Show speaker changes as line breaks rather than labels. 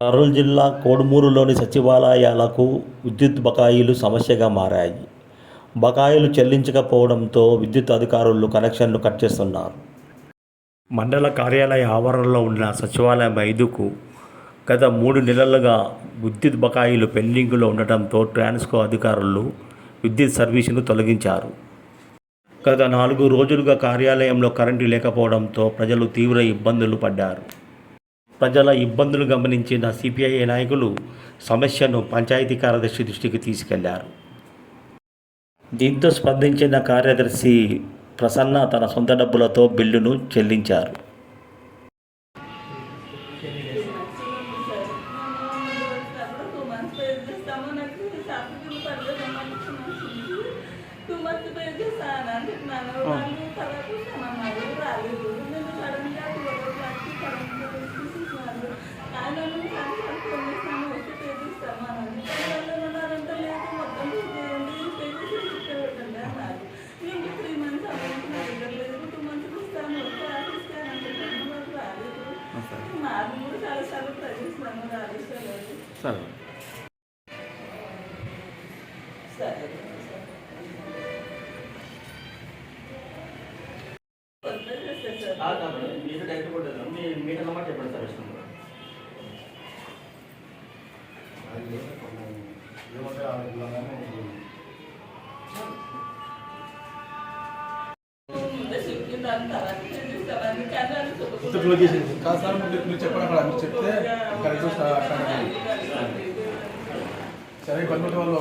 కర్నూలు జిల్లా కోడుమూరులోని సచివాలయాలకు విద్యుత్ బకాయిలు సమస్యగా మారాయి. బకాయిలు చెల్లించకపోవడంతో విద్యుత్ అధికారులు కనెక్షన్లు కట్ చేస్తున్నారు. మండల కార్యాలయ ఆవరణలో ఉన్న సచివాలయం 5కు గత 3 నెలలుగా విద్యుత్ బకాయిలు పెండింగ్లో ఉండటంతో ట్రాన్స్కో అధికారులు విద్యుత్ సర్వీసును తొలగించారు. గత 4 రోజులుగా కార్యాలయంలో కరెంటు లేకపోవడంతో ప్రజలు తీవ్ర ఇబ్బందులు పడ్డారు. ప్రజల ఇబ్బందులు గమనించిన సిపిఐ నాయకులు సమస్యను పంచాయతీ కార్యదర్శి దృష్టికి తీసుకెళ్లారు. దీంతో స్పందించిన కార్యదర్శి ప్రసన్న తన సొంత డబ్బులతో బిల్లును చెల్లించారు.
కాదు సార్, మీరు చెప్పండి. అక్కడ మీరు చెప్తే సరే, 12 వాళ్ళు